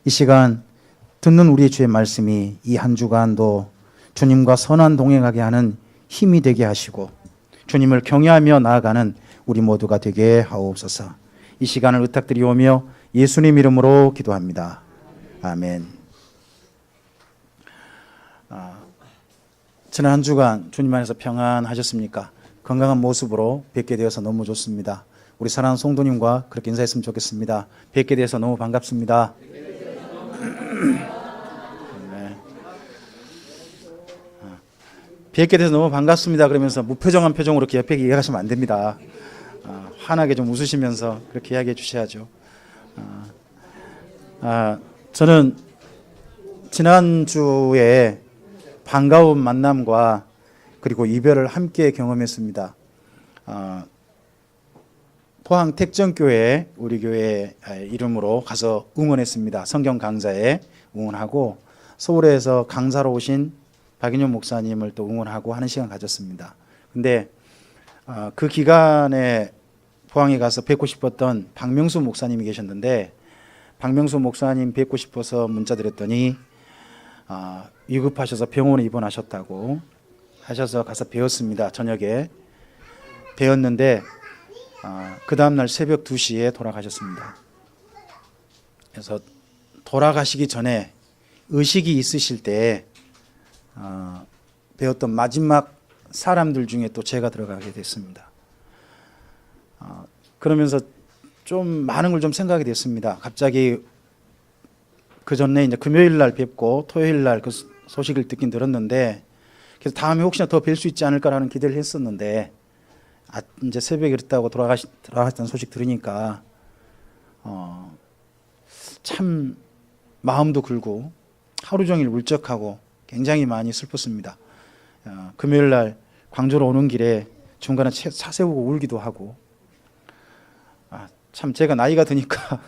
이 시간 듣는 우리 주의 말씀이 이 한 주간도 주님과 선한 동행하게 하는 힘이 되게 하시고 주님을 경외하며 나아가는 우리 모두가 되게 하옵소서. 이 시간을 의탁드리오며 예수님 이름으로 기도합니다. 아멘. 지난 한 주간 주님 안에서 평안하셨습니까? 건강한 모습으로 뵙게 되어서 너무 좋습니다. 우리 사랑하는 성도님과 그렇게 인사했으면 좋겠습니다. 뵙게 되어서 너무 반갑습니다. 네. 뵙게 돼서 너무 반갑습니다. 그러면서 무표정한 표정으로 이렇게 옆에 이야기하시면 안 됩니다. 환하게 좀 웃으시면서 그렇게 이야기해 주셔야죠. 저는 지난주에 반가운 만남과 그리고 이별을 함께 경험했습니다. 포항 택정교회 우리 교회 이름으로 가서 응원했습니다. 성경 강좌에 응원하고 서울에서 강사로 오신 박인영 목사님을 또 응원하고 하는 시간 가졌습니다. 근데 그 기간에 포항에 가서 뵙고 싶었던 박명수 목사님이 계셨는데 박명수 목사님 뵙고 싶어서 문자 드렸더니 위급하셔서 병원에 입원하셨다고 하셔서 가서 배웠습니다. 저녁에 배웠는데 그 다음날 새벽 2시에 돌아가셨습니다. 그래서 돌아가시기 전에 의식이 있으실 때 배웠던 마지막 사람들 중에 또 제가 들어가게 됐습니다. 그러면서 좀 많은 걸 좀 생각이 됐습니다. 갑자기 그 전에 이제 금요일 날 뵙고 토요일 날 그 소식을 듣긴 들었는데 그래서 다음에 혹시나 더 뵐 수 있지 않을까라는 기대를 했었는데 이제 새벽에 그랬다고 돌아가셨다는 소식 들으니까 참 마음도 굴고 하루 종일 울적하고 굉장히 많이 슬펐습니다. 금요일 날 광주로 오는 길에 중간에 차 세우고 울기도 하고 참 제가 나이가 드니까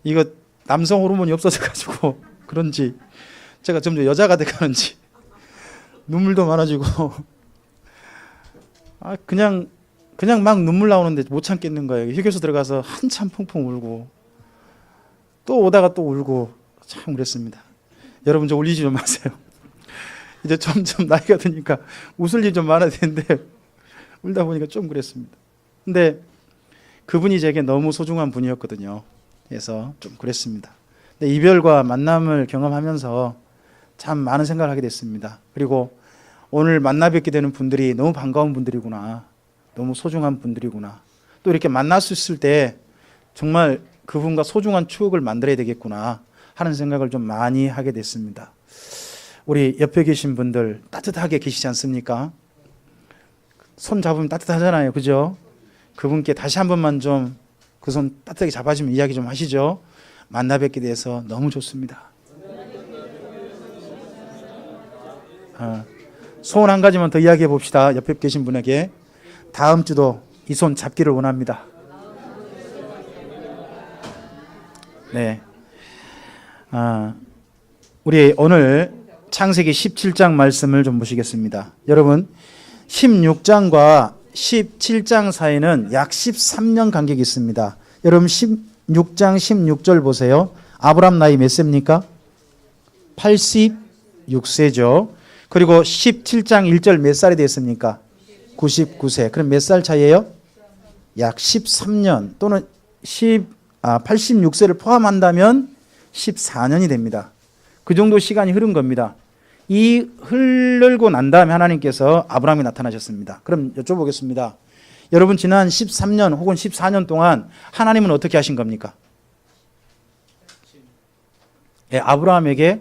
이거 남성 호르몬이 없어져 가지고 그런지 제가 점점 여자가 돼가는지 눈물도 많아지고 그냥 막 눈물 나오는데 못 참겠는 거예요. 휴게소 들어가서 한참 펑펑 울고 또 오다가 또 울고 참 그랬습니다. 여러분 저 울리지 좀 마세요. 이제 점점 나이가 드니까 웃을 일 좀 많아야 되는데 울다 보니까 좀 그랬습니다. 근데 그분이 제게 너무 소중한 분이었거든요. 그래서 좀 그랬습니다. 근데 이별과 만남을 경험하면서 참 많은 생각을 하게 됐습니다. 그리고 오늘 만나 뵙게 되는 분들이 너무 반가운 분들이구나, 너무 소중한 분들이구나, 또 이렇게 만났을 때 정말 그분과 소중한 추억을 만들어야 되겠구나 하는 생각을 좀 많이 하게 됐습니다. 우리 옆에 계신 분들 따뜻하게 계시지 않습니까? 손 잡으면 따뜻하잖아요, 그죠? 그분께 다시 한 번만 좀 그 손 따뜻하게 잡아주면 이야기 좀 하시죠. 만나 뵙게 돼서 너무 좋습니다. 소원 한 가지만 더 이야기해 봅시다. 옆에 계신 분에게 다음 주도 이 손 잡기를 원합니다. 네. 우리 오늘 창세기 17장 말씀을 좀 보시겠습니다. 여러분 16장과 17장 사이는 약 13년 간격이 있습니다. 여러분 16장 16절 보세요. 아브람 나이 몇 세입니까? 86세죠. 그리고 17장 1절 몇 살이 됐습니까? 99세. 그럼 몇 살 차이예요? 약 13년 또는 86세를 포함한다면 14년이 됩니다. 그 정도 시간이 흐른 겁니다. 이 흐르고 난 다음에 하나님께서 아브라함이 나타나셨습니다. 그럼 여쭤보겠습니다. 여러분 지난 13년 혹은 14년 동안 하나님은 어떻게 하신 겁니까? 아브라함에게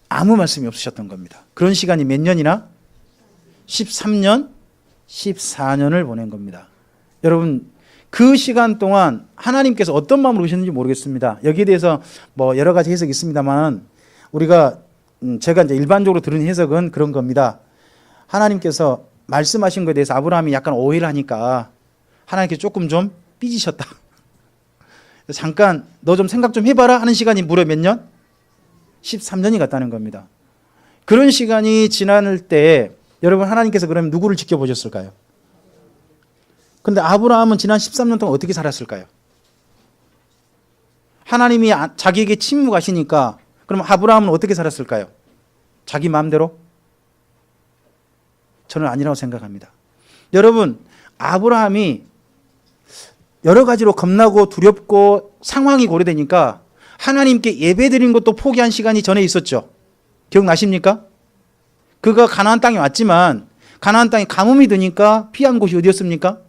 아무 말씀이 없으셨던 겁니다. 그런 시간이 몇 년이나? 13년, 14년을 보낸 겁니다. 여러분 그 시간 동안 하나님께서 어떤 마음으로 오셨는지 모르겠습니다. 여기에 대해서 뭐 여러 가지 해석이 있습니다만 우리가 제가 이제 일반적으로 들은 해석은 그런 겁니다. 하나님께서 말씀하신 것에 대해서 아브라함이 약간 오해를 하니까 하나님께서 조금 좀 삐지셨다. 잠깐 너 좀 생각 좀 해봐라 하는 시간이 무려 몇 년? 13년이 갔다는 겁니다. 그런 시간이 지날 때 여러분 하나님께서 그러면 누구를 지켜보셨을까요? 근데 아브라함은 지난 13년 동안 어떻게 살았을까요? 하나님이 자기에게 침묵하시니까 그럼 아브라함은 어떻게 살았을까요? 자기 마음대로? 저는 아니라고 생각합니다. 여러분, 아브라함이 여러 가지로 겁나고 두렵고 상황이 고려되니까 하나님께 예배드린 것도 포기한 시간이 전에 있었죠. 기억나십니까? 그가 가나안 땅에 왔지만 가나안 땅에 가뭄이 드니까 피한 곳이 어디였습니까?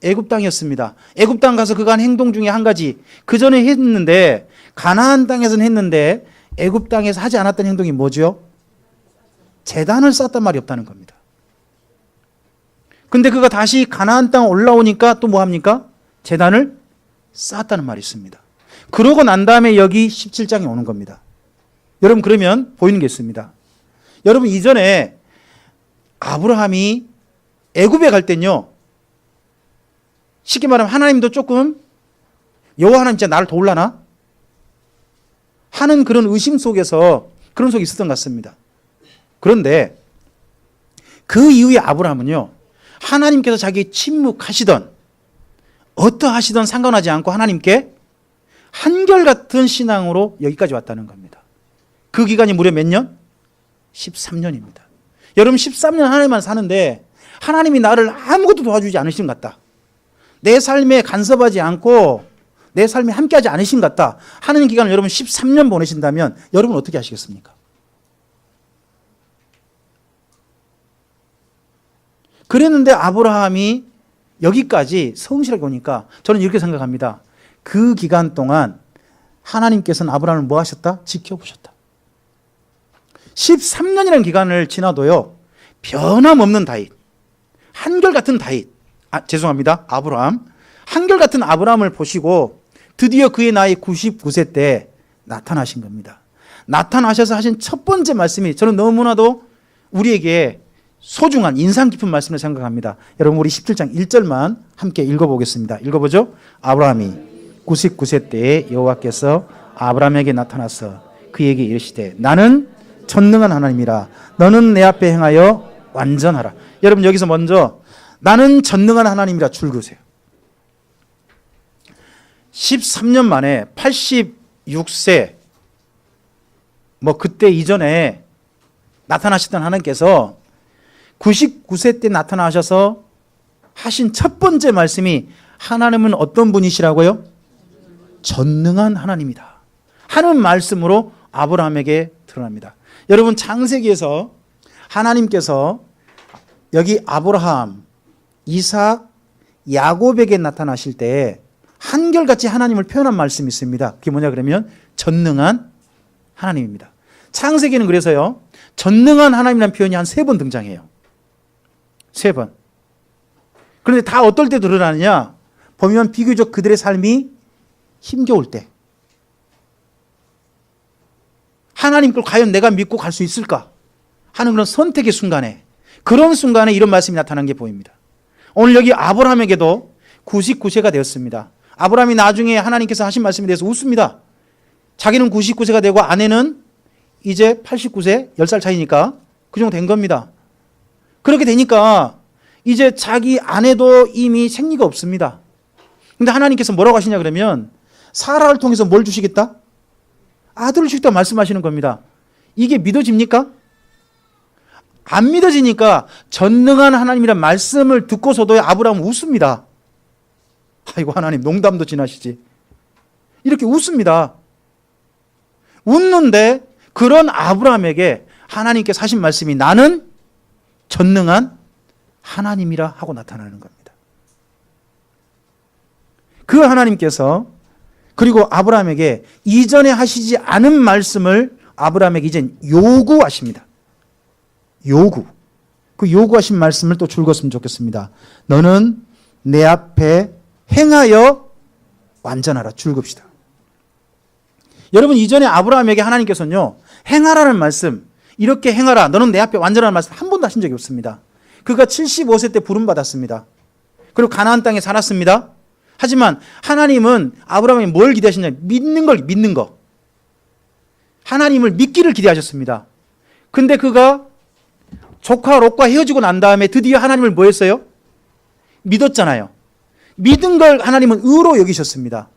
애굽 땅이었습니다. 애굽 땅 가서 그가 한 행동 중에 한 가지, 그 전에 했는데 가나안 땅에서는 했는데 애굽 땅에서 하지 않았던 행동이 뭐죠? 제단을 쌓았단 말이 없다는 겁니다. 근데 그가 다시 가나안 땅 올라오니까 또 뭐 합니까? 제단을 쌓았다는 말이 있습니다. 그러고 난 다음에 여기 17장에 오는 겁니다. 여러분, 그러면 보이는 게 있습니다. 여러분, 이전에 아브라함이 애굽에 갈 땐요, 쉽게 말하면 하나님도 조금 여호와 하나님 진짜 나를 도울라나? 하는 그런 의심 속에서 그런 속에 있었던 것 같습니다. 그런데 그 이후에 아브라함은요, 하나님께서 자기 침묵하시던 어떠하시던 상관하지 않고 하나님께 한결같은 신앙으로 여기까지 왔다는 겁니다. 그 기간이 무려 몇 년? 13년입니다. 여러분, 13년 하나님만 사는데 하나님이 나를 아무것도 도와주지 않으신 것 같다, 내 삶에 간섭하지 않고 내 삶에 함께하지 않으신 것 같다 하는 기간을 여러분 13년 보내신다면 여러분 어떻게 하시겠습니까? 그랬는데 아브라함이 여기까지 성실하게 오니까 저는 이렇게 생각합니다. 그 기간 동안 하나님께서는 아브라함을 뭐 하셨다? 지켜보셨다. 13년이라는 기간을 지나도요, 변함없는 다윗, 한결같은 다윗, 죄송합니다, 아브라함, 한결같은 아브라함을 보시고 드디어 그의 나이 99세 때 나타나신 겁니다. 나타나셔서 하신 첫 번째 말씀이 저는 너무나도 우리에게 소중한 인상 깊은 말씀을 생각합니다. 여러분, 우리 17장 1절만 함께 읽어보겠습니다. 읽어보죠. 아브라함이 99세 때에 여호와께서 아브라함에게 나타나서 그에게 이르시되 나는 전능한 하나님이라 너는 내 앞에 행하여 완전하라. 여러분, 여기서 먼저 나는 전능한 하나님이라 줄 그으세요. 13년 만에 86세 그때 이전에 나타나셨던 하나님께서 99세 때 나타나셔서 하신 첫 번째 말씀이 하나님은 어떤 분이시라고요? 전능한 하나님이다 하는 말씀으로 아브라함에게 드러납니다. 여러분, 창세기에서 하나님께서 여기 아브라함, 이삭, 야곱에게 나타나실 때 한결같이 하나님을 표현한 말씀이 있습니다. 그게 뭐냐 그러면 전능한 하나님입니다. 창세기는 그래서요, 전능한 하나님이라는 표현이 한 3번 등장해요. 3번. 그런데 다 어떨 때 드러나느냐? 보면 비교적 그들의 삶이 힘겨울 때, 하나님 걸 과연 내가 믿고 갈 수 있을까 하는 그런 선택의 순간에, 그런 순간에 이런 말씀이 나타난 게 보입니다. 오늘 여기 아브라함에게도 99세가 되었습니다. 아브라함이 나중에 하나님께서 하신 말씀에 대해서 웃습니다. 자기는 99세가 되고 아내는 이제 89세, 10살 차이니까 그 정도 된 겁니다. 그렇게 되니까 이제 자기 아내도 이미 생리가 없습니다. 근데 하나님께서 뭐라고 하시냐 그러면 사라를 통해서 뭘 주시겠다? 아들을 주겠다 말씀하시는 겁니다. 이게 믿어집니까? 안 믿어지니까 전능한 하나님이란 말씀을 듣고서도 아브라함은 웃습니다. 아이고, 하나님 농담도 지나시지. 이렇게 웃습니다. 웃는데 그런 아브라함에게 하나님께서 하신 말씀이 나는 전능한 하나님이라 하고 나타나는 겁니다. 그 하나님께서 그리고 아브라함에게 이전에 하시지 않은 말씀을 아브라함에게 이젠 요구하십니다. 요구. 그 요구하신 말씀을 또 줄었으면 좋겠습니다. 너는 내 앞에 행하여 완전하라. 줄급시다. 여러분, 이전에 아브라함에게 하나님께서는요, 행하라는 말씀, 이렇게 행하라, 너는 내 앞에 완전하라는 말씀 한 번도 하신 적이 없습니다. 그가 75세 때 부름받았습니다. 그리고 가나안 땅에 살았습니다. 하지만 하나님은 아브라함이 뭘 기대하시냐? 믿는 거. 하나님을 믿기를 기대하셨습니다. 근데 그가 조카 롯과 헤어지고 난 다음에 드디어 하나님을 뭐 했어요? 믿었잖아요. 믿은 걸 하나님은 의로 여기셨습니다.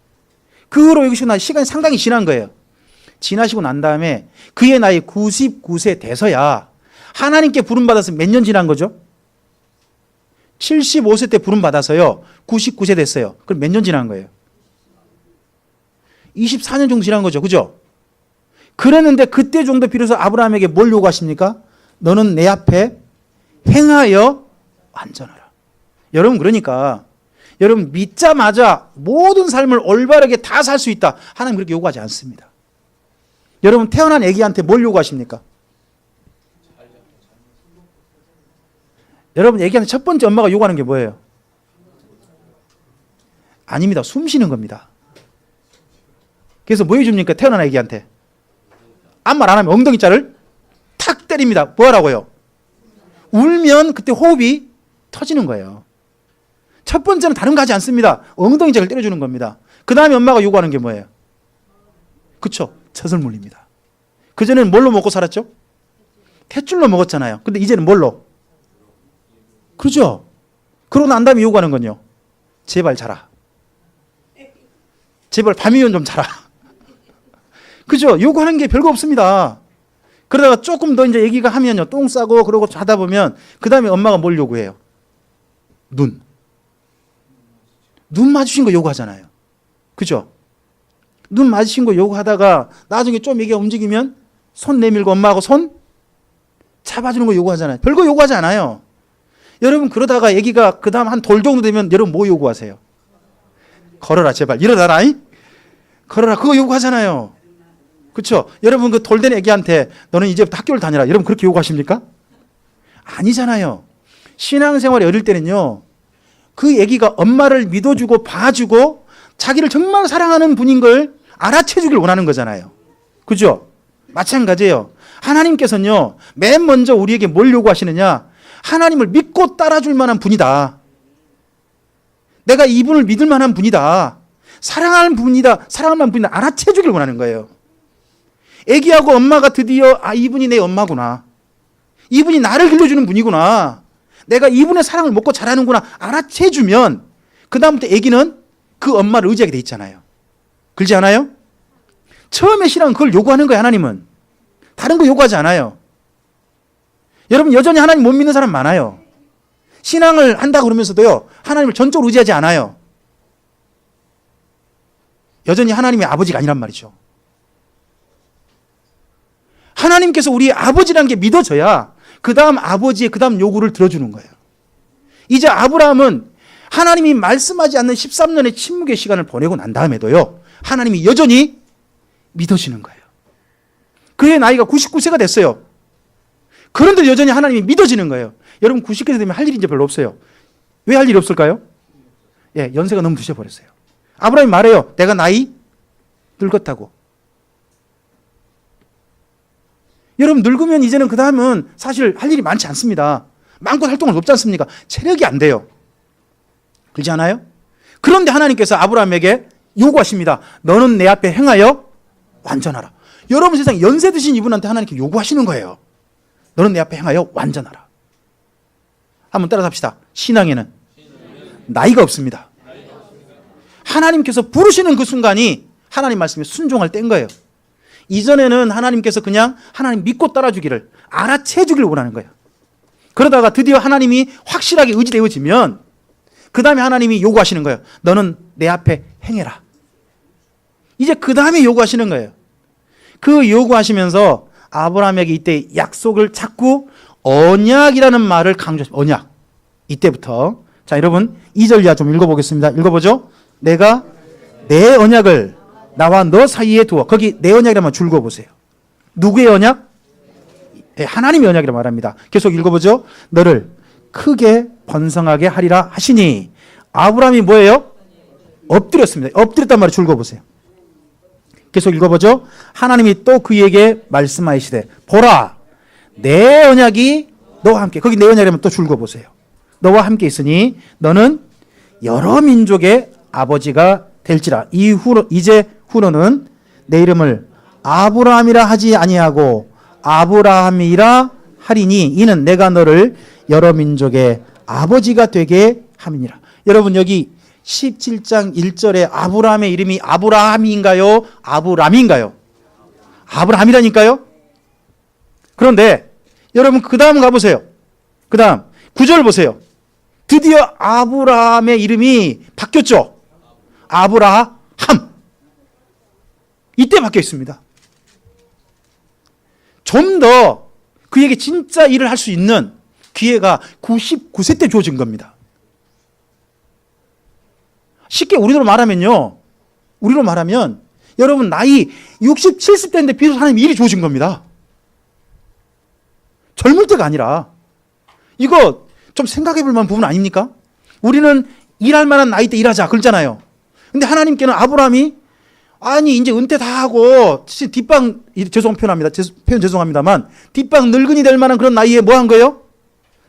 그 후로 여기서 시간이 상당히 지난 거예요. 지나시고 난 다음에 그의 나이 99세 돼서야 하나님께 부름받아서 몇 년 지난 거죠? 75세 때 부름받아서요. 99세 됐어요. 그럼 몇 년 지난 거예요? 24년 정도 지난 거죠. 그죠? 그랬는데 그때 정도 비로소 아브라함에게 뭘 요구하십니까? 너는 내 앞에 행하여 완전하라. 여러분 그러니까 여러분 믿자마자 모든 삶을 올바르게 다 살 수 있다. 하나님 그렇게 요구하지 않습니다. 여러분 태어난 아기한테 뭘 요구하십니까? 여러분 아기한테 첫 번째 엄마가 요구하는 게 뭐예요? 아닙니다. 숨 쉬는 겁니다. 그래서 뭐 해줍니까? 태어난 아기한테 아무 말 안 하면 엉덩이자를 탁 때립니다. 뭐 하라고요? 울면 그때 호흡이 터지는 거예요. 첫 번째는 다른 거 하지 않습니다. 엉덩이자를 때려주는 겁니다. 그 다음에 엄마가 요구하는 게 뭐예요? 그쵸? 젖을 물립니다. 그전에는 뭘로 먹고 살았죠? 탯줄로 먹었잖아요. 근데 이제는 뭘로? 그렇죠? 그러고 난 다음에 요구하는 건요. 제발 자라. 제발 밤이면 좀 자라. 그죠? 요구하는 게 별거 없습니다. 그러다가 조금 더 이제 얘기가 하면요. 똥 싸고 그러고 자다 보면 그 다음에 엄마가 뭘 요구해요? 눈. 눈 마주친 거 요구하잖아요. 그죠? 눈 마주친 거 요구하다가 나중에 좀 얘기가 움직이면 손 내밀고 엄마하고 손 잡아주는 거 요구하잖아요. 별거 요구하지 않아요. 여러분 그러다가 얘기가 그 다음 한 돌 정도 되면 여러분 뭐 요구하세요? 걸어라 제발 일어나라. 걸어라 그거 요구하잖아요. 그렇죠? 여러분 그 돌된 애기한테 너는 이제부터 학교를 다녀라. 여러분 그렇게 요구하십니까? 아니잖아요. 신앙생활이 어릴 때는요. 그 애기가 엄마를 믿어주고 봐주고 자기를 정말 사랑하는 분인 걸 알아채주길 원하는 거잖아요. 그죠? 마찬가지예요. 하나님께서는요. 맨 먼저 우리에게 뭘 요구하시느냐? 하나님을 믿고 따라줄 만한 분이다. 내가 이분을 믿을 만한 분이다. 사랑하는 분이다. 사랑할 만한 분이다. 알아채주길 원하는 거예요. 애기하고 엄마가 드디어 이분이 내 엄마구나. 이분이 나를 길러주는 분이구나. 내가 이분의 사랑을 먹고 자라는구나. 알아채주면 그 다음부터 애기는 그 엄마를 의지하게 돼 있잖아요. 그렇지 않아요? 처음에 신앙은 그걸 요구하는 거예요. 하나님은. 다른 거 요구하지 않아요. 여러분 여전히 하나님 못 믿는 사람 많아요. 신앙을 한다 그러면서도요. 하나님을 전적으로 의지하지 않아요. 여전히 하나님의 아버지가 아니란 말이죠. 하나님께서 우리 아버지라는 게 믿어져야 그 다음 아버지의 그 다음 요구를 들어주는 거예요. 이제 아브라함은 하나님이 말씀하지 않는 13년의 침묵의 시간을 보내고 난 다음에도요. 하나님이 여전히 믿어지는 거예요. 그의 나이가 99세가 됐어요. 그런데 여전히 하나님이 믿어지는 거예요. 여러분 90세 되면 할 일이 이제 별로 없어요. 왜 할 일이 없을까요? 예, 연세가 너무 드셔버렸어요. 아브라함이 말해요. 내가 나이 늙었다고. 여러분 늙으면 이제는 그 다음은 사실 할 일이 많지 않습니다. 마음껏 활동을 없지 않습니까? 체력이 안 돼요. 그렇지 않아요? 그런데 하나님께서 아브라함에게 요구하십니다. 너는 내 앞에 행하여 완전하라. 여러분 세상에 연세 드신 이분한테 하나님께 요구하시는 거예요. 너는 내 앞에 행하여 완전하라. 한번 따라서 합시다. 신앙에는 나이가 없습니다. 하나님께서 부르시는 그 순간이 하나님 말씀에 순종할 때인 거예요. 이전에는 하나님께서 그냥 하나님 믿고 따라주기를 알아채주기를 원하는 거예요. 그러다가 드디어 하나님이 확실하게 의지되어지면 그 다음에 하나님이 요구하시는 거예요. 너는 내 앞에 행해라. 이제 그 다음에 요구하시는 거예요. 그 요구하시면서 아브라함에게 이때 약속을 자꾸 언약이라는 말을 강조하십니다. 언약. 이때부터. 자, 여러분 2절 이하 좀 읽어보겠습니다. 읽어보죠. 내가 내 언약을 나와 너 사이에 두어. 거기 내 언약이라면 줄거보세요. 누구의 언약? 하나님의 언약이라고 말합니다. 계속 읽어보죠. 너를 크게 번성하게 하리라 하시니. 아브라함이 뭐예요? 엎드렸습니다. 엎드렸단 말을 줄거보세요. 계속 읽어보죠. 하나님이 또 그에게 말씀하시되 보라 내 언약이 너와 함께. 거기 내 언약이라면 또 줄거보세요. 너와 함께 있으니 너는 여러 민족의 아버지가 될지라. 이제 후로는 내 이름을 아브라함이라 하지 아니하고 아브라함이라 하리니 이는 내가 너를 여러 민족의 아버지가 되게 함이니라. 여러분 여기 17장 1절에 아브라함의 이름이 아브라함인가요? 아브람인가요? 아브라함이라니까요. 그런데 여러분 그 다음 가보세요. 그 다음 9절 보세요. 드디어 아브라함의 이름이 바뀌었죠. 아브라함. 이때 바뀌어 있습니다. 좀 더 그에게 진짜 일을 할 수 있는 기회가 99세 때 주어진 겁니다. 쉽게 우리로 말하면 여러분 나이 60, 70대인데 비로소 하나님 일이 주어진 겁니다. 젊을 때가 아니라. 이거 좀 생각해 볼 만한 부분 아닙니까? 우리는 일할 만한 나이 때 일하자 그러잖아요. 근데 하나님께는 아브라함이 아니 이제 은퇴 다 하고 뒷방 표현 죄송합니다만 뒷방 늙은이 될 만한 그런 나이에 뭐 한 거예요?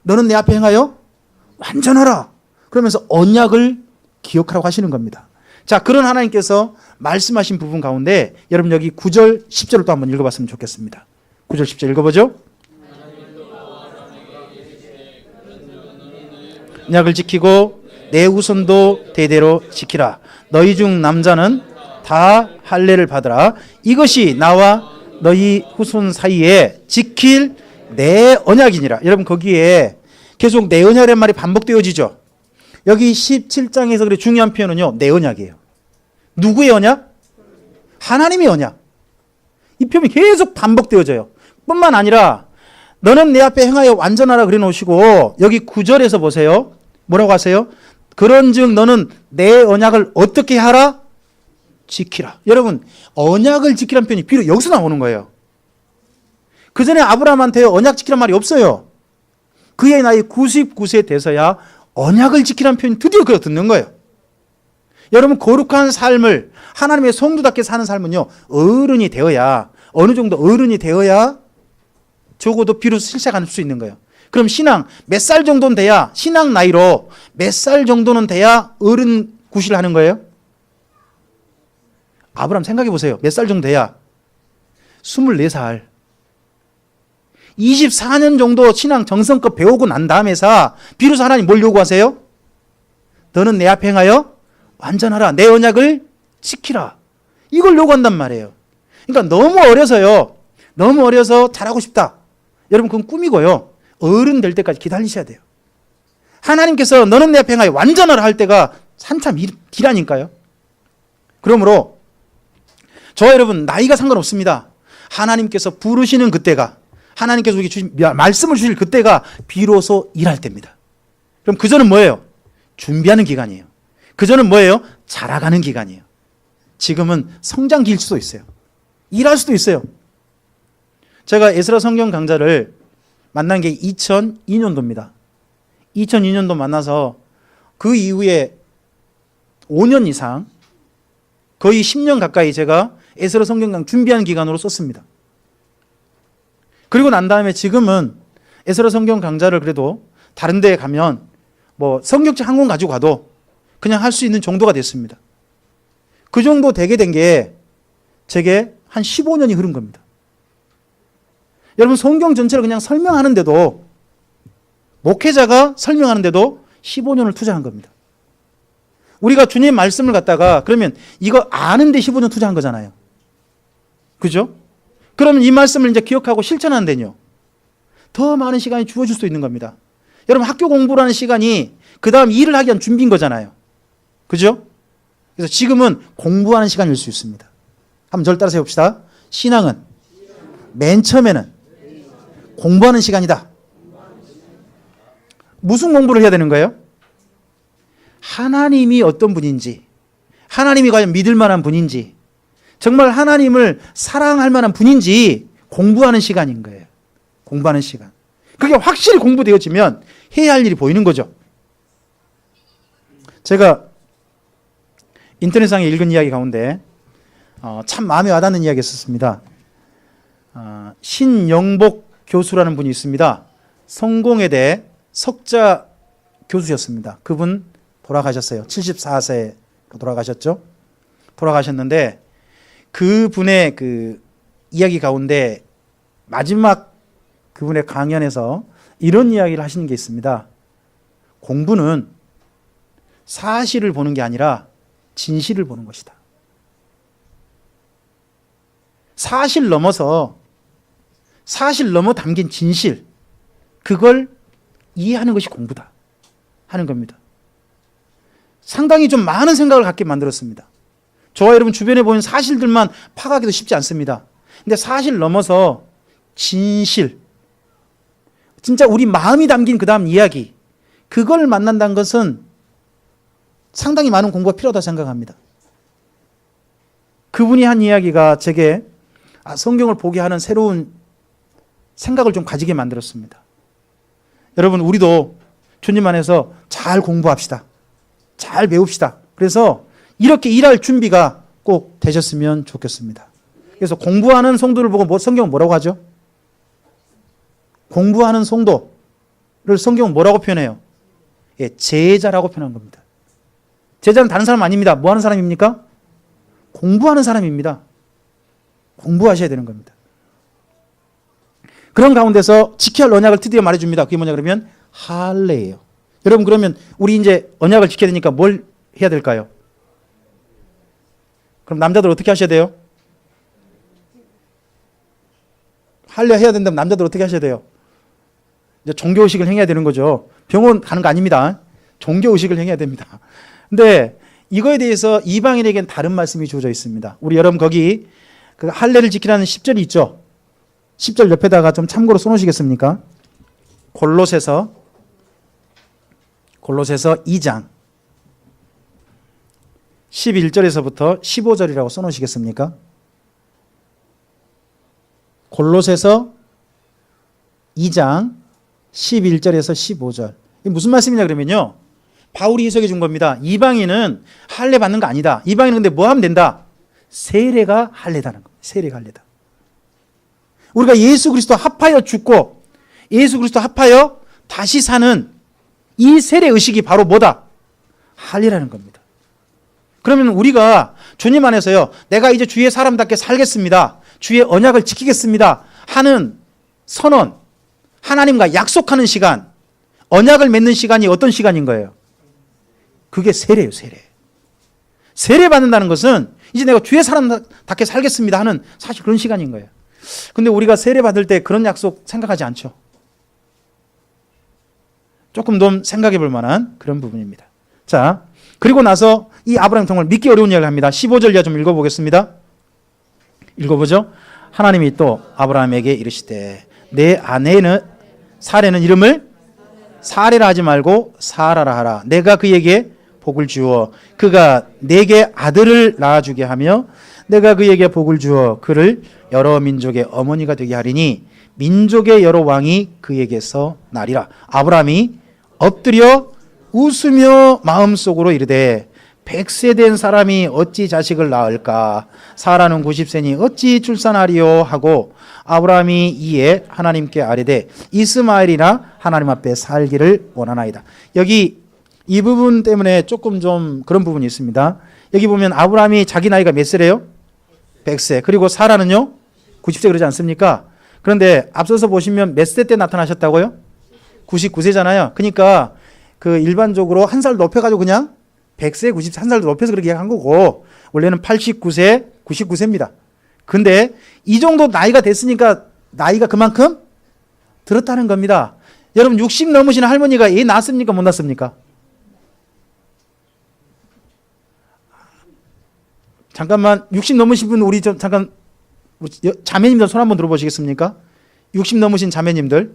너는 내 앞에 행하여 완전하라. 그러면서 언약을 기억하라고 하시는 겁니다. 자, 그런 하나님께서 말씀하신 부분 가운데 여러분 여기 9절 10절을 또 한번 읽어봤으면 좋겠습니다. 9절 10절 읽어보죠. 언약을 지키고 내 후손도 대대로 지키라. 너희 중 남자는 다 할례를 받으라. 이것이 나와 너희 후손 사이에 지킬 내 언약이니라. 여러분 거기에 계속 내 언약이라는 말이 반복되어지죠. 여기 17장에서 그래 중요한 표현은요. 내 언약이에요. 누구의 언약? 하나님의 언약. 이 표현이 계속 반복되어져요. 뿐만 아니라 너는 내 앞에 행하여 완전하라 그래 놓으시고 여기 9절에서 보세요. 뭐라고 하세요? 그런즉 너는 내 언약을 어떻게 하라? 지키라. 여러분 언약을 지키라는 표현이 비록 여기서 나오는 거예요. 그 전에 아브라함한테 언약 지키란 말이 없어요. 그의 나이 99세 돼서야 언약을 지키라는 표현이 드디어 그걸 듣는 거예요. 여러분 거룩한 삶을 하나님의 성도답게 사는 삶은요. 어른이 되어야 어느 정도 어른이 되어야 적어도 비로소 실천할 수 있는 거예요. 그럼 신앙 몇 살 정도는 돼야 신앙 나이로 몇 살 정도는 돼야 어른 구실을 하는 거예요? 아브라함 생각해 보세요. 몇 살 정도 돼야? 24살. 24년 정도 신앙 정성껏 배우고 난 다음에서 비로소 하나님 뭘 요구하세요? 너는 내 앞에 행하여 완전하라. 내 언약을 지키라. 이걸 요구한단 말이에요. 그러니까 너무 어려서요. 너무 어려서 잘하고 싶다. 여러분 그건 꿈이고요. 어른 될 때까지 기다리셔야 돼요. 하나님께서 너는 내 앞에 행하여 완전하라 할 때가 한참 길하니까요. 그러므로 저와 여러분 나이가 상관없습니다. 하나님께서 부르시는 그때가 하나님께서 우리에게 주신 말씀을 주실 그때가 비로소 일할 때입니다. 그럼 그 전은 뭐예요? 준비하는 기간이에요. 그 전은 뭐예요? 자라가는 기간이에요. 지금은 성장기일 수도 있어요. 일할 수도 있어요. 제가 에스라 성경 강좌를 만난 게 2002년도입니다. 2002년도 만나서 그 이후에 5년 이상 거의 10년 가까이 제가 에스라 성경 강좌 준비하는 기간으로 썼습니다. 그리고 난 다음에 지금은 에스라 성경 강좌를 그래도 다른 데에 가면 뭐 성경책 한 권 가지고 가도 그냥 할 수 있는 정도가 됐습니다. 그 정도 되게 된 게 제게 한 15년이 흐른 겁니다. 여러분 성경 전체를 그냥 설명하는데도 목회자가 설명하는데도 15년을 투자한 겁니다. 우리가 주님 말씀을 갖다가 그러면 이거 아는데 15년 투자한 거잖아요. 그죠? 그러면 이 말씀을 이제 기억하고 실천하는 데는요. 더 많은 시간이 주어질 수 있는 겁니다. 여러분 학교 공부라는 시간이 그 다음 일을 하기 위한 준비인 거잖아요. 그죠? 그래서 지금은 공부하는 시간일 수 있습니다. 한번 저를 따라서 해봅시다. 신앙은 맨 처음에는 공부하는 시간이다. 무슨 공부를 해야 되는 거예요? 하나님이 어떤 분인지, 하나님이 과연 믿을 만한 분인지, 정말 하나님을 사랑할 만한 분인지 공부하는 시간인 거예요. 공부하는 시간. 그게 확실히 공부되어지면 해야 할 일이 보이는 거죠. 제가 인터넷상에 읽은 이야기 가운데 참 마음에 와닿는 이야기가 있었습니다. 신영복 교수라는 분이 있습니다. 성공회대 석자 교수였습니다. 그분 돌아가셨어요. 74세로 돌아가셨죠. 돌아가셨는데 그분의 그 이야기 가운데 마지막 그분의 강연에서 이런 이야기를 하시는 게 있습니다. 공부는 사실을 보는 게 아니라 진실을 보는 것이다. 사실 넘어서 사실 넘어 담긴 진실, 그걸 이해하는 것이 공부다 하는 겁니다. 상당히 좀 많은 생각을 갖게 만들었습니다. 저와 여러분 주변에 보이는 사실들만 파악하기도 쉽지 않습니다. 근데 사실 넘어서 진실, 진짜 우리 마음이 담긴 그 다음 이야기, 그걸 만난다는 것은 상당히 많은 공부가 필요하다고 생각합니다. 그분이 한 이야기가 제게 성경을 보게 하는 새로운 생각을 좀 가지게 만들었습니다. 여러분, 우리도 주님 안에서 잘 공부합시다. 잘 배웁시다. 그래서 이렇게 일할 준비가 꼭 되셨으면 좋겠습니다. 그래서 공부하는 성도를 보고 성경은 뭐라고 하죠? 공부하는 성도를 성경은 뭐라고 표현해요? 예, 제자라고 표현한 겁니다. 제자는 다른 사람 아닙니다. 뭐 하는 사람입니까? 공부하는 사람입니다. 공부하셔야 되는 겁니다. 그런 가운데서 지켜야 할 언약을 드디어 말해줍니다. 그게 뭐냐 그러면 할례예요. 여러분, 그러면 우리 이제 언약을 지켜야 되니까 뭘 해야 될까요? 그럼 남자들 어떻게 하셔야 돼요? 할례 해야 된다면 남자들 어떻게 하셔야 돼요? 이제 종교의식을 행해야 되는 거죠. 병원 가는 거 아닙니다. 종교의식을 행해야 됩니다. 근데 이거에 대해서 이방인에게는 다른 말씀이 주어져 있습니다. 우리 여러분 거기 그 할례를 지키라는 10절이 있죠. 10절 옆에다가 좀 참고로 써놓으시겠습니까? 골로새서 2장 11절에서부터 15절이라고 써놓으시겠습니까? 골로새서 2장 11절에서 15절. 이게 무슨 말씀이냐 그러면요, 바울이 해석해 준 겁니다. 이방인은 할례 받는 거 아니다. 이방인은 근데 뭐 하면 된다? 세례가 할례다는 겁니다. 세례가 할례다. 우리가 예수 그리스도 합하여 죽고 예수 그리스도 합하여 다시 사는 이 세례 의식이 바로 뭐다? 할례라는 겁니다. 그러면 우리가 주님 안에서요, 내가 이제 주의 사람답게 살겠습니다, 주의 언약을 지키겠습니다 하는 선언, 하나님과 약속하는 시간, 언약을 맺는 시간이 어떤 시간인 거예요? 그게 세례예요. 세례 받는다는 것은 이제 내가 주의 사람답게 살겠습니다 하는 사실 그런 시간인 거예요. 근데 우리가 세례 받을 때 그런 약속 생각하지 않죠. 조금 더 생각해 볼 만한 그런 부분입니다. 자, 그리고 나서 이 아브라함 정말 믿기 어려운 이야기를 합니다. 15절 이하 좀 읽어보겠습니다. 읽어보죠. 하나님이 또 아브라함에게 이르시되 내 아내는 사레는 이름을 사레라 하지 말고 사라라 하라. 내가 그에게 복을 주어 그가 내게 아들을 낳아주게 하며 내가 그에게 복을 주어 그를 여러 민족의 어머니가 되게 하리니 민족의 여러 왕이 그에게서 나리라. 아브라함이 엎드려 웃으며 마음속으로 이르되 100세 된 사람이 어찌 자식을 낳을까? 사라는 90세니 어찌 출산하리요? 하고 아브라함이 이에 하나님께 아뢰되 이스마엘이나 하나님 앞에 살기를 원하나이다. 여기 이 부분 때문에 조금 좀 그런 부분이 있습니다. 여기 보면 아브라함이 자기 나이가 몇 세래요? 100세. 그리고 사라는요? 90세 그러지 않습니까? 그런데 앞서서 보시면 몇 세 때 나타나셨다고요? 99세잖아요. 그러니까 그 일반적으로 한 살 높여가지고 그냥 100세, 90세 한 살 높여서 그렇게 한 거고 원래는 89세, 99세입니다. 근데 이 정도 나이가 됐으니까 나이가 그만큼 들었다는 겁니다. 여러분 60 넘으신 할머니가 애 낳았습니까? 못 낳았습니까? 잠깐만 60 넘으신 분 우리 좀 잠깐 자매님들 손 한번 들어보시겠습니까? 60 넘으신 자매님들,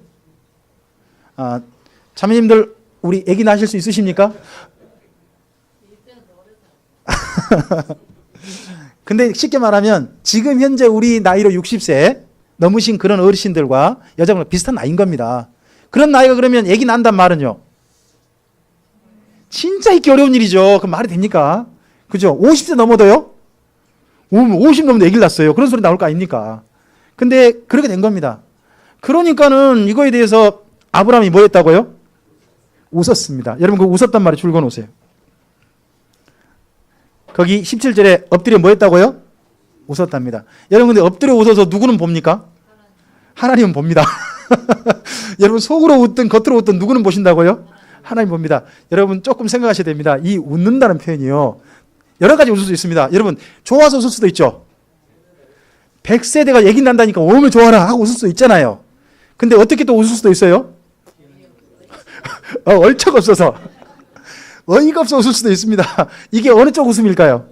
자매님들 우리 아기 낳으실 수 있으십니까? 근데 쉽게 말하면 지금 현재 우리 나이로 60세 넘으신 그런 어르신들과 여자분과 비슷한 나이인 겁니다. 그런 나이가 그러면 아기 낳는단 말은요, 진짜 있기 어려운 일이죠. 그럼 말이 됩니까? 그죠? 50세 넘어도요? 50 넘어도 아기를 낳았어요. 그런 소리 나올 거 아닙니까? 근데 그렇게 된 겁니다. 그러니까는 이거에 대해서 아브라함이 뭐 했다고요? 웃었습니다. 여러분 그 웃었단 말에 줄거 놓으세요. 거기 17절에 엎드려 뭐 했다고요? 웃었답니다. 여러분 근데 엎드려 웃어서 누구는 봅니까? 하나님은 봅니다. 여러분 속으로 웃든 겉으로 웃든 누구는 보신다고요? 하나님 봅니다. 여러분 조금 생각하셔야 됩니다. 이 웃는다는 표현이요. 여러 가지 웃을 수 있습니다. 여러분 좋아서 웃을 수도 있죠. 100세대가 얘기 난다니까 오면 좋아라 하고 웃을 수 있잖아요. 근데 어떻게 또 웃을 수도 있어요? 얼척 없어서 어이가 없어 웃을 수도 있습니다. 이게 어느 쪽 웃음일까요?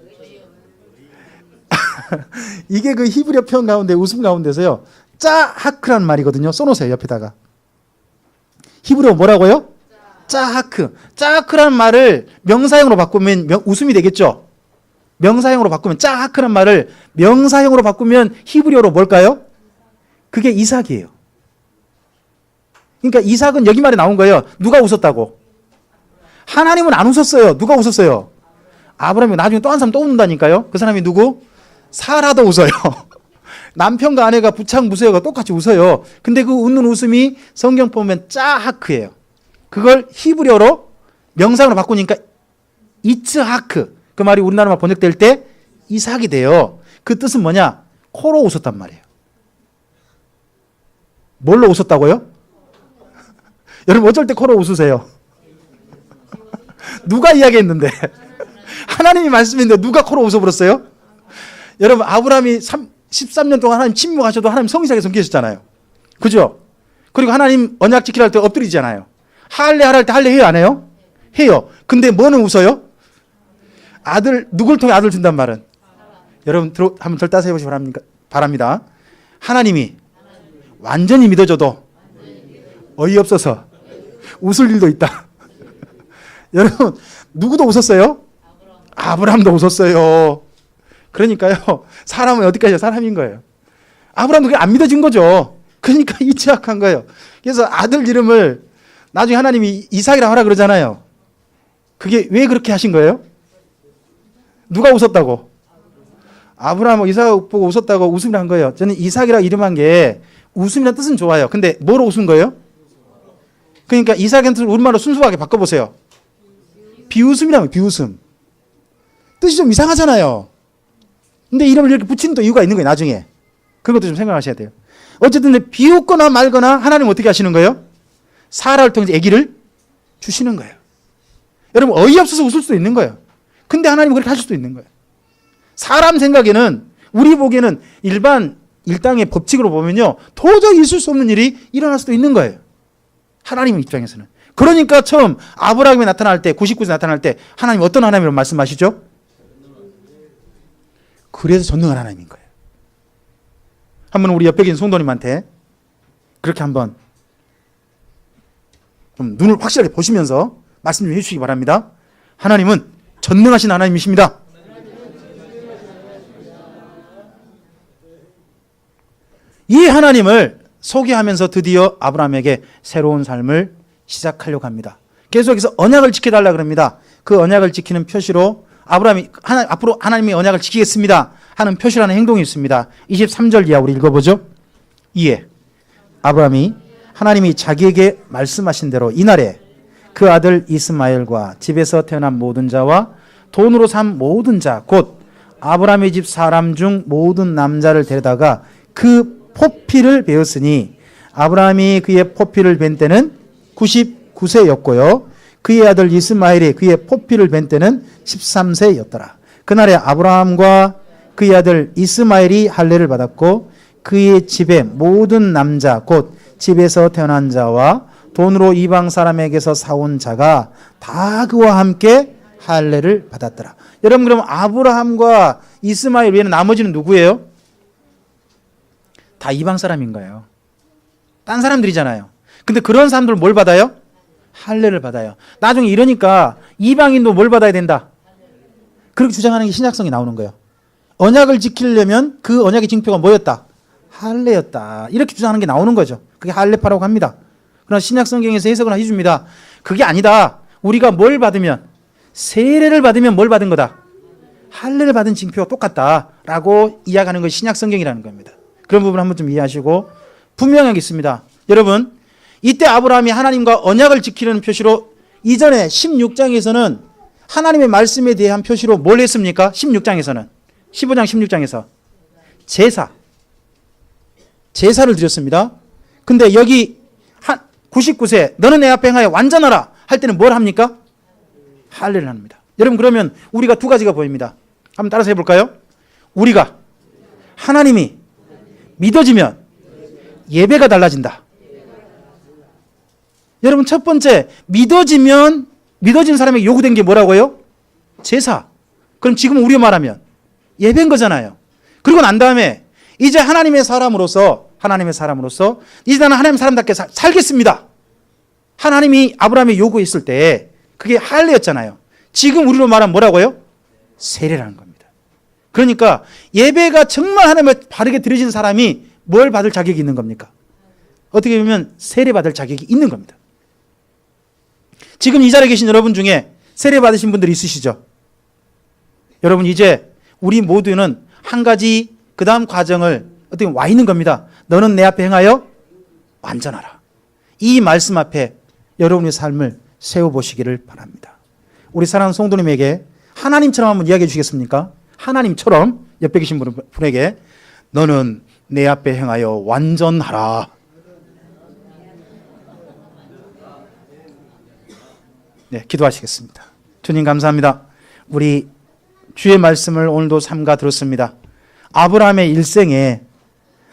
이게 그 히브리어 표현 가운데 웃음 가운데서요. 짜하크라는 말이거든요. 써놓으세요 옆에다가. 히브리어 뭐라고요? 짜하크. 짜하크라는 말을 명사형으로 바꾸면 웃음이 되겠죠. 명사형으로 바꾸면 짜하크라는 말을 명사형으로 바꾸면 히브리어로 뭘까요? 그게 이삭이에요. 그러니까 이삭은 여기 말에 나온 거예요. 누가 웃었다고? 하나님은 안 웃었어요. 누가 웃었어요? 아브라함이 나중에 또 한 사람 또 웃는다니까요. 그 사람이 누구? 사라도 웃어요. 남편과 아내가 부창부수해가 똑같이 웃어요. 근데 그 웃는 웃음이 성경 보면 짜하크예요. 그걸 히브리어로 명상으로 바꾸니까 이츠하크. 그 말이 우리나라말 번역될 때 이삭이 돼요. 그 뜻은 뭐냐? 코로 웃었단 말이에요. 뭘로 웃었다고요? 여러분 어쩔 때 코로 웃으세요? 누가 이야기했는데? 하나님이 말씀했는데 누가 코로 웃어버렸어요? 여러분 아브라함이 13년 동안 하나님 침묵하셔도 하나님 성이삭에 섬기셨잖아요. 그죠? 그리고 하나님 언약 지키라 할 때 엎드리잖아요. 할례 하라 할 때 할례 해요 안 해요? 해요. 근데 뭐는 웃어요? 아들, 누굴 통해 아들 준단 말은? 여러분 한번 절 따서 해보시기 바랍니다. 하나님이 완전히 믿어줘도 어이없어서 웃을 일도 있다. 여러분 누구도 웃었어요? 아브라함도 웃었어요. 그러니까요. 사람은 어디까지나 사람인 거예요. 아브라함도 그게 안 믿어진 거죠. 그러니까 이츠학한 거예요. 그래서 아들 이름을 나중에 하나님이 이삭이라고 하라 그러잖아요. 그게 왜 그렇게 하신 거예요? 누가 웃었다고? 아브라함하고 이삭 보고 웃었다고 웃음을 한 거예요. 저는 이삭이라고 이름한 게 웃음이라는 뜻은 좋아요. 근데 뭐로 웃은 거예요? 그러니까 이삭의 뜻을 우리말로 순수하게 바꿔보세요. 비웃음이라면 비웃음. 뜻이 좀 이상하잖아요. 근데 이름을 이렇게 붙이는 또 이유가 있는 거예요. 나중에. 그런 것도 좀 생각하셔야 돼요. 어쨌든 비웃거나 말거나 하나님 어떻게 하시는 거예요? 사라를 통해서 아기를 주시는 거예요. 여러분 어이없어서 웃을 수도 있는 거예요. 근데 하나님은 그렇게 하실 수도 있는 거예요. 사람 생각에는 우리 보기에는 일반 일당의 법칙으로 보면요. 도저히 있을 수 없는 일이 일어날 수도 있는 거예요. 하나님 입장에서는. 그러니까 처음 아브라함이 나타날 때 99세 나타날 때 하나님 어떤 하나님으로 말씀하시죠? 그래서 전능한 하나님인 거예요. 한번 우리 옆에 계신 성도님한테 그렇게 한번 좀 눈을 확실하게 보시면서 말씀 좀 해주시기 바랍니다. 하나님은 전능하신 하나님이십니다. 이 하나님을 소개하면서 드디어 아브라함에게 새로운 삶을 시작하려고 합니다. 계속해서 언약을 지켜달라 그럽니다. 그 언약을 지키는 표시로 아브라함이 앞으로 하나님이 언약을 지키겠습니다 하는 표시라는 행동이 있습니다. 23절 이하 우리 읽어보죠. 이에 아브라함이 하나님이 자기에게 말씀하신 대로 이날에 그 아들 이스마엘과 집에서 태어난 모든 자와 돈으로 산 모든 자 곧 아브라함의 집 사람 중 모든 남자를 데려다가 그 포피를 베었으니 아브라함이 그의 포피를 벤 때는 99세였고요. 그의 아들 이스마엘이 그의 포피를 벤 때는 13세였더라. 그날에 아브라함과 그의 아들 이스마엘이 할례를 받았고 그의 집의 모든 남자 곧 집에서 태어난 자와 돈으로 이방 사람에게서 사온 자가 다 그와 함께 할례를 받았더라. 여러분 그럼 아브라함과 이스마엘 외에는 나머지는 누구예요? 다 이방 사람인 거예요. 딴 사람들이잖아요. 근데 그런 사람들은 뭘 받아요? 할례를 받아요. 나중에 이러니까 이방인도 뭘 받아야 된다? 그렇게 주장하는 게 신약성이 나오는 거예요. 언약을 지키려면 그 언약의 징표가 뭐였다? 할례였다. 이렇게 주장하는 게 나오는 거죠. 그게 할례파라고 합니다. 그러나 신약성경에서 해석을 해줍니다. 그게 아니다. 우리가 뭘 받으면 세례를 받으면 뭘 받은 거다? 할례를 받은 징표가 똑같다라고 이야기하는 것이 신약성경이라는 겁니다. 그런 부분 한번 좀 이해하시고 분명하게 있습니다. 여러분 이때 아브라함이 하나님과 언약을 지키려는 표시로 이전에 16장에서는 하나님의 말씀에 대한 표시로 뭘 했습니까? 16장에서는 15장 16장에서 제사를 드렸습니다. 근데 여기 99세 너는 내 앞에 행하여 완전하라 할 때는 뭘 합니까? 할례를 합니다. 여러분 그러면 우리가 두 가지가 보입니다. 한번 따라서 해볼까요? 우리가 하나님이 믿어지면 예배가 달라진다. 여러분 첫 번째 믿어진 사람에게 요구된 게 뭐라고요? 제사. 그럼 지금 우리가 말하면 예배인 거잖아요. 그리고 난 다음에 이제 하나님의 사람으로서 이제 나는 하나님의 사람답게 살겠습니다. 하나님이 아브라함의 요구했을 때 그게 할례였잖아요. 지금 우리로 말하면 뭐라고요? 세례라는 겁니다. 그러니까 예배가 정말 하나님을 바르게 드려진 사람이 뭘 받을 자격이 있는 겁니까? 어떻게 보면 세례 받을 자격이 있는 겁니다. 지금 이 자리에 계신 여러분 중에 세례 받으신 분들이 있으시죠? 여러분 이제 우리 모두는 한 가지 그 다음 과정을 어떻게 와 있는 겁니다. 너는 내 앞에 행하여 완전하라. 이 말씀 앞에 여러분의 삶을 세워보시기를 바랍니다. 우리 사랑하는 성도님에게 하나님처럼 한번 이야기해 주시겠습니까? 하나님처럼 옆에 계신 분에게 너는 내 앞에 행하여 완전하라. 네, 기도하시겠습니다. 주님 감사합니다. 우리 주의 말씀을 오늘도 삼가 들었습니다. 아브라함의 일생에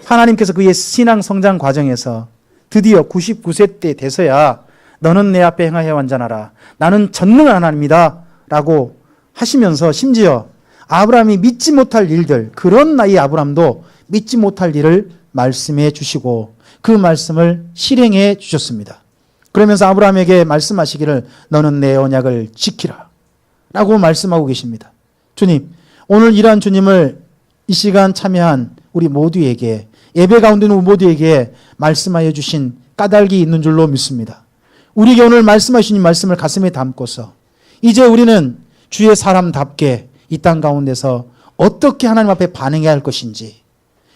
하나님께서 그의 신앙 성장 과정에서 드디어 99세 때 돼서야 너는 내 앞에 행하여 완전하라. 나는 전능한 하나님이다 라고 하시면서 심지어 아브라함이 믿지 못할 일들, 그런 나이 아브라함도 믿지 못할 일을 말씀해 주시고 그 말씀을 실행해 주셨습니다. 그러면서 아브라함에게 말씀하시기를 너는 내 언약을 지키라 라고 말씀하고 계십니다. 주님, 오늘 이러한 주님을 이 시간 참여한 우리 모두에게, 예배 가운데 있는 모두에게 말씀하여 주신 까닭이 있는 줄로 믿습니다. 우리에게 오늘 말씀하신 이 말씀을 가슴에 담고서 이제 우리는 주의 사람답게 이 땅 가운데서 어떻게 하나님 앞에 반응해야 할 것인지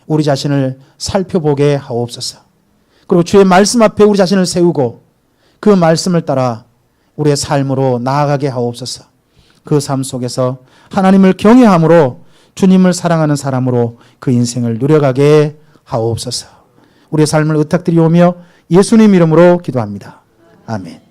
우리 자신을 살펴보게 하옵소서. 그리고 주의 말씀 앞에 우리 자신을 세우고 그 말씀을 따라 우리의 삶으로 나아가게 하옵소서. 그 삶 속에서 하나님을 경외함으로 주님을 사랑하는 사람으로 그 인생을 누려가게 하옵소서. 우리의 삶을 의탁드리오며 예수님 이름으로 기도합니다. 아멘.